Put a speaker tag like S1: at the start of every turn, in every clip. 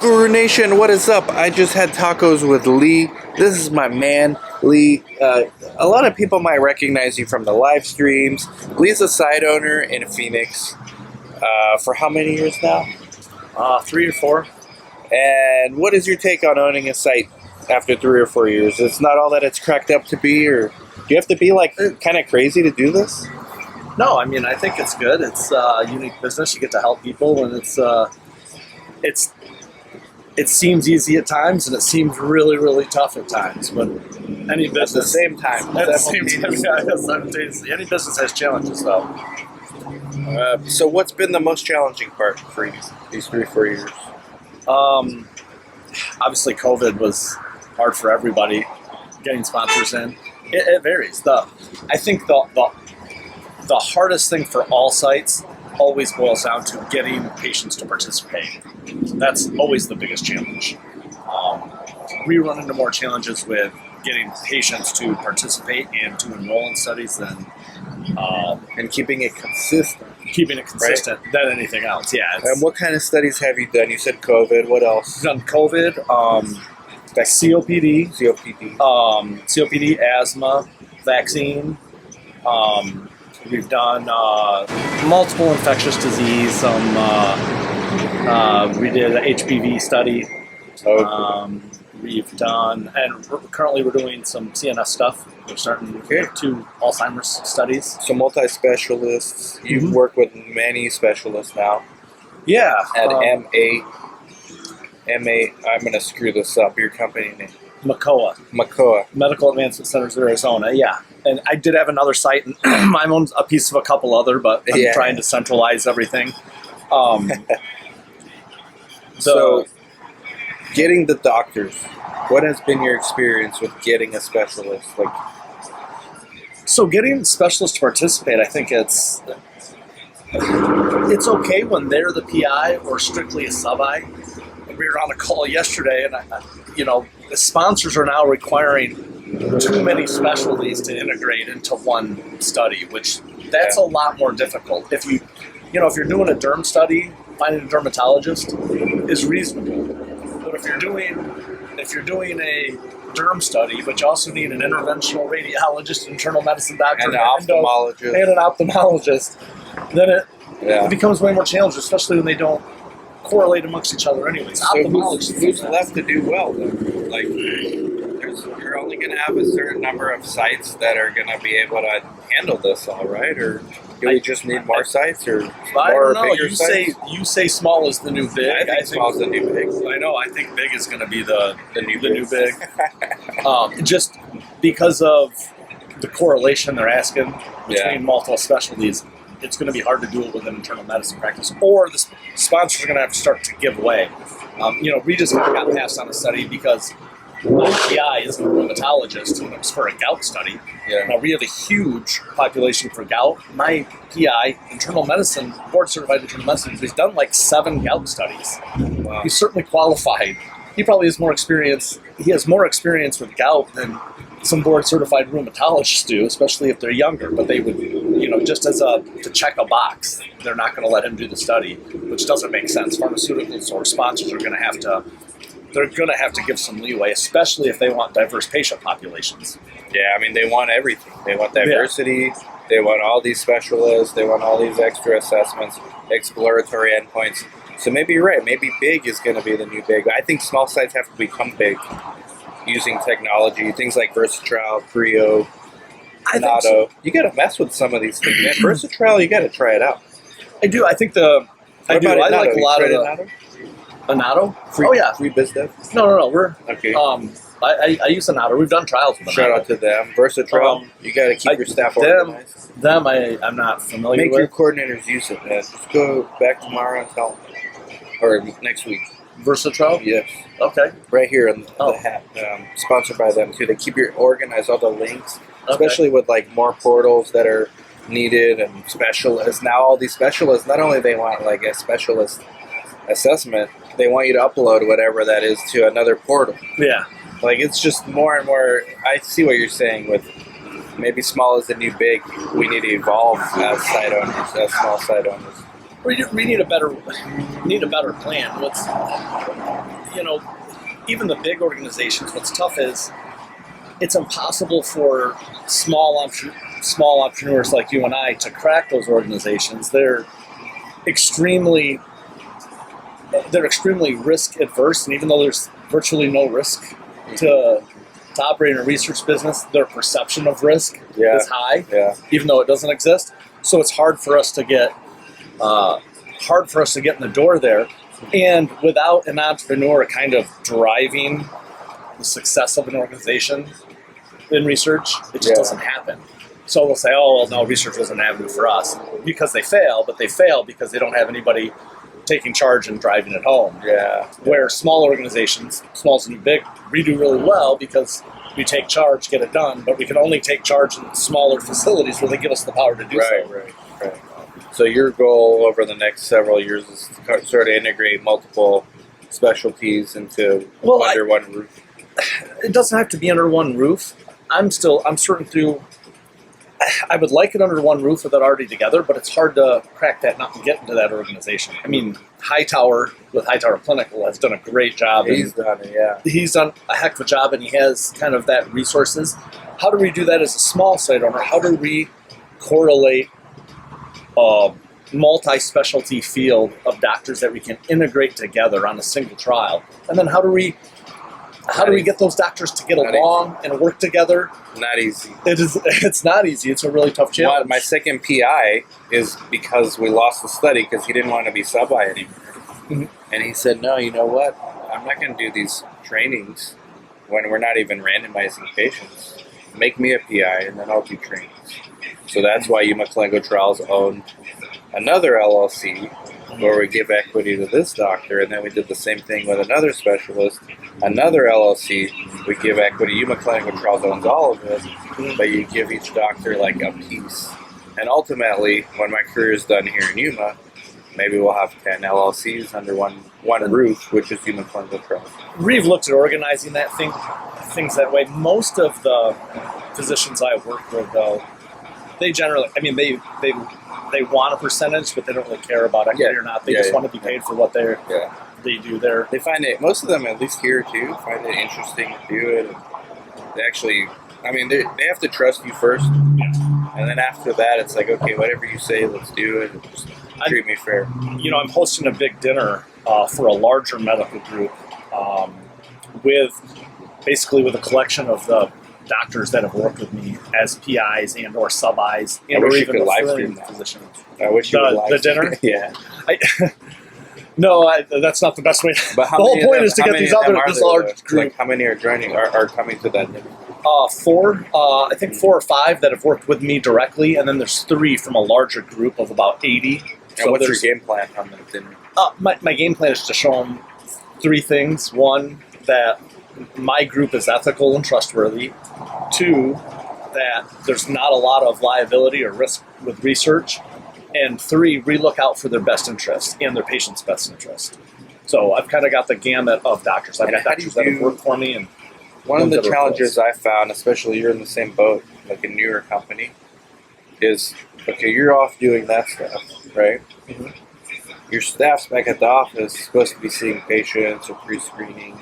S1: Guru Nation, what is up? I just had tacos with Lee. This is my man, Lee. A lot of people might recognize you from the live streams. Lee's a site owner in Phoenix for how many years now?
S2: 3 or 4.
S1: And what is your take on owning a site after 3 or 4 years? It's not all that it's cracked up to be, or do you have to be like kind of crazy to do this?
S2: No, I mean, I think it's good. It's a unique business. You get to help people, and it seems easy at times, and it seems really, really tough at times. But any business,
S1: At the same time,
S2: simultaneously, any business has challenges, though.
S1: So what's been the most challenging part for you these 3 or 4 years?
S2: Obviously, COVID was hard for everybody. Getting sponsors in, it varies. I think the hardest thing for all sites always boils down to getting patients to participate. That's always the biggest challenge. We run into more challenges with getting patients to participate and to enroll in studies than
S1: And keeping it consistent.
S2: Than anything else. Yeah.
S1: And what kind of studies have you done? You said COVID. What else?
S2: Done COVID, COPD, COPD, asthma, vaccine. We've done multiple infectious disease. We did an HPV study. We've done, and currently we're doing some CNS stuff. We're starting 2 Alzheimer's studies.
S1: So multi-specialists. You've worked with many specialists now.
S2: Yeah.
S1: At MA, I'm going to screw this up, your company name.
S2: MACOA. Medical Advancement Centers of Arizona, yeah. And I did have another site, and I own a piece of a couple other, but I'm trying to centralize everything.
S1: So, getting the doctors, what has been your experience with getting a specialist?
S2: So getting specialists to participate, I think it's okay when they're the PI or strictly a sub-I. We were on a call yesterday, and the sponsors are now requiring too many specialties to integrate into one study, which that's a lot more difficult. If you're doing a derm study, finding a dermatologist is reasonable. But if you're doing a derm study, but you also need an interventional radiologist, internal medicine doctor,
S1: and an
S2: ophthalmologist, then it becomes way more challenging, especially when they don't correlate amongst each other anyways.
S1: So who's left to do well, though? You're only going to have a certain number of sites that are going to be able to handle this, all right? Or do we just need more sites, or more bigger sites?
S2: You say small is the new big.
S1: I think small is the new big.
S2: I know. I think big is going to be the new big. Just because of the correlation they're asking between multiple specialties, it's going to be hard to do it with an internal medicine practice, or the sponsors are going to have to start to give away. We just kind of got passed on a study because my PI isn't a rheumatologist, and it was for a gout study.
S1: Yeah.
S2: Now, we have a huge population for gout. My PI, internal medicine, board-certified internal medicine, he's done like 7 gout studies. Wow. He's certainly qualified. He probably has more experience. He has more experience with gout than some board-certified rheumatologists do, especially if they're younger. But they would, just to check a box, they're not going to let him do the study, which doesn't make sense. Pharmaceuticals or sponsors are going to have to. They're going to have to give some leeway, especially if they want diverse patient populations.
S1: Yeah, I mean, they want everything. They want diversity. Yeah. They want all these specialists. They want all these extra assessments, exploratory endpoints. So maybe you're right. Maybe big is going to be the new big. I think small sites have to become big using technology, things like Versatrial, Creo, Nato. So. You got to mess with some of these things. Man, Versatrial, you got to try it out.
S2: I do. I think I like a lot of the. Nato?
S1: Free Biz Dev?
S2: No. We're
S1: okay.
S2: I use a Nato. We've done trials with them.
S1: Shout out to them. Versatrial. You got to keep your staff organized.
S2: Them, I'm not familiar with.
S1: Make your coordinators use it, man. Just go back tomorrow and tell them. Or next week.
S2: Versatrial?
S1: Yes.
S2: Okay.
S1: Right here in the hat. Sponsored by them, too. They keep you organized, all the links. Especially with more portals that are needed and specialists. Now all these specialists, not only they want a specialist assessment, they want you to upload whatever that is to another portal.
S2: Yeah.
S1: It's just more and more. I see what you're saying with maybe small is the new big. We need to evolve as site owners, as small site owners.
S2: We need a better plan. Even the big organizations, what's tough is it's impossible for small entrepreneurs like you and I to crack those organizations. They're extremely risk adverse, and even though there's virtually no risk to operate in a research business, their perception of risk is high, even though it doesn't exist. So it's hard for us to get in the door there. And without an entrepreneur kind of driving the success of an organization in research, it just doesn't happen. So they'll say, oh, well, no, research wasn't an avenue for us, because they fail, but they fail because they don't have anybody taking charge and driving it home. Where small organizations, small and big, we do really well because we take charge, get it done, but we can only take charge in smaller facilities where they give us the power to do so.
S1: Right. So your goal over the next several years is to sort of integrate multiple specialties into under one roof?
S2: It doesn't have to be under one roof. I'm sorting through. I would like it under one roof with it already together, but it's hard to crack that nut and get into that organization. I mean, Hightower with Hightower Clinical has done a great job.
S1: He's done it,
S2: He's done a heck of a job, and he has kind of that resources. How do we do that as a small site owner? How do we correlate a multi-specialty field of doctors that we can integrate together on a single trial? And then how do we get those doctors to get along and work together?
S1: Not easy.
S2: It's not easy. It's a really tough challenge.
S1: My second PI is because we lost the study because he didn't want to be sub-I anymore. Mm-hmm. And he said, no, you know what? I'm not going to do these trainings when we're not even randomizing patients. Make me a PI and then I'll do trainings. So that's why Yuma Clinical Trials owned another LLC where we give equity to this doctor, and then we did the same thing with another specialist, another LLC. We give equity. Yuma Clinical Trials owns all of it, but you give each doctor like a piece. And ultimately, when my career is done here in Yuma, maybe we'll have 10 LLCs under one roof, which is Yuma Clinical Trials.
S2: We've looked at organizing things that way. Most of the physicians I work with, though, they generally, they want a percentage, but they don't really care about equity or not. They just want to be paid for what they do there.
S1: They find it, most of them, at least here too, find it interesting to do it. They actually, they have to trust you first. And then after that, it's like, okay, whatever you say, let's do it. Just treat me fair.
S2: I'm hosting a big dinner for a larger medical group with a collection of the doctors that have worked with me as PIs and or sub-Is and or even referring physicians.
S1: I wish you would live
S2: the dinner.
S1: Yeah.
S2: That's not the best way.
S1: But
S2: the whole point is to get this large group.
S1: Like how many are joining? Are coming to that dinner?
S2: 4. I think 4 or 5 that have worked with me directly, and then there's 3 from a larger group of about 80.
S1: And what's your game plan on the dinner?
S2: My game plan is to show them 3 things. 1, that my group is ethical and trustworthy. 2, that there's not a lot of liability or risk with research. And 3, we look out for their best interest and their patient's best interest. So I've kind of got the gamut of doctors. I've got doctors that have worked for me. And
S1: one of the challenges I found, especially you're in the same boat, like a newer company, is, okay, you're off doing that stuff, right? Mm-hmm. Your staff's back at the office supposed to be seeing patients or pre-screening.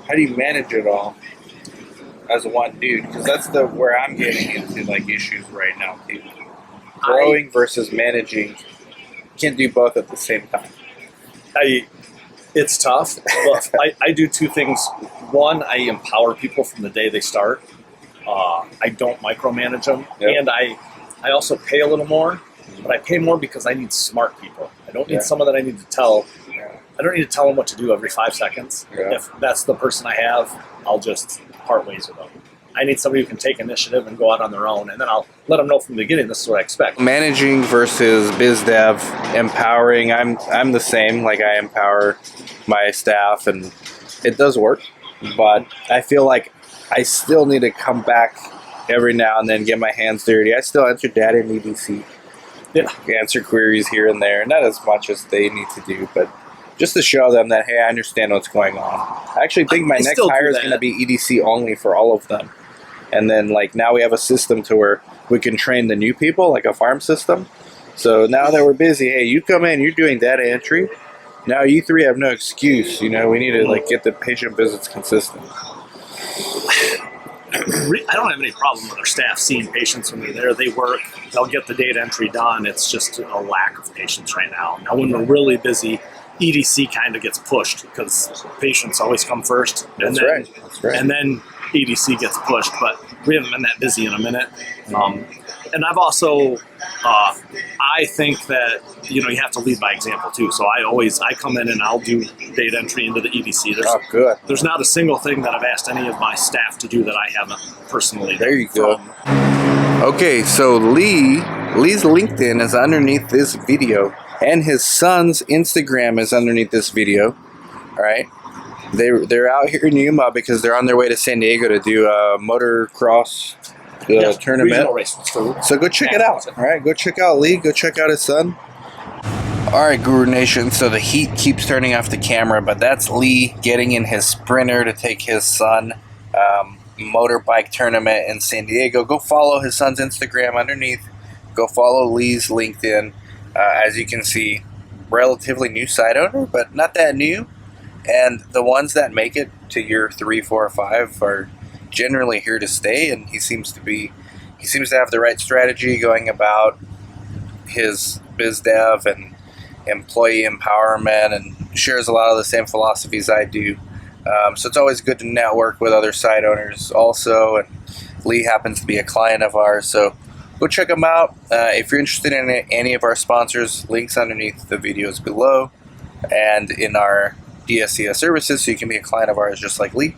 S1: How do you manage it all as one dude? Because that's where I'm getting into like issues right now, too. Growing versus managing. Can't do both at the same time.
S2: It's tough, but I do 2 things. 1, I empower people from the day they start. I don't micromanage them, and I also pay a little more, but I pay more because I need smart people. I don't need someone that I need to tell. I don't need to tell them what to do every 5 seconds. If that's the person I have, I'll just part ways with them. I need somebody who can take initiative and go out on their own, and then I'll let them know from the beginning, this is what I expect.
S1: Managing versus biz dev, empowering, I'm the same. Like, I empower my staff, and it does work, but I feel like I still need to come back every now and then, get my hands dirty. I still answer data and EDC. Answer queries here and there, not as much as they need to do, but just to show them that, hey, I understand what's going on. I actually think my next hire is going to be EDC only for all of them. And then, like, now we have a system to where we can train the new people, like a farm system. So now that we're busy, hey, you come in, you're doing data entry. Now you three have no excuse. You know, we need to like get the patient visits consistent.
S2: I don't have any problem with our staff seeing patients when they're there. They work, they'll get the data entry done. It's just a lack of patients right now. Now, when we're really busy, EDC kind of gets pushed because patients always come first. And
S1: That's
S2: then,
S1: right. That's right.
S2: And then EDC gets pushed, but we haven't been that busy in a minute. And I've also, I think that, you know, you have to lead by example too. So I come in and I'll do data entry into the EDC.
S1: Oh, good.
S2: There's not a single thing that I've asked any of my staff to do that I haven't personally.
S1: There you go. Okay, so Lee's LinkedIn is underneath this video, and his son's Instagram is underneath this video. All right, they're out here in Yuma because they're on their way to San Diego to do a motocross tournament. So go check it out. All right, go check out Lee. Go check out his son. All right, Guru Nation. So the heat keeps turning off the camera, but that's Lee getting in his Sprinter to take his son motorbike tournament in San Diego. Go follow his son's Instagram underneath. Go follow Lee's LinkedIn. As you can see, relatively new site owner, but not that new. And the ones that make it to year 3, 4, or 5 are generally here to stay. And he seems to have the right strategy going about his biz dev and employee empowerment, and shares a lot of the same philosophies I do. So it's always good to network with other site owners also, and Lee happens to be a client of ours, so go check him out. If you're interested in any of our sponsors, links underneath the videos below and in our DSCS services, so you can be a client of ours just like Lee.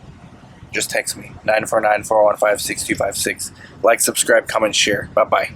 S1: Just text me, 949-415-6256. Like, subscribe, comment, share. Bye-bye.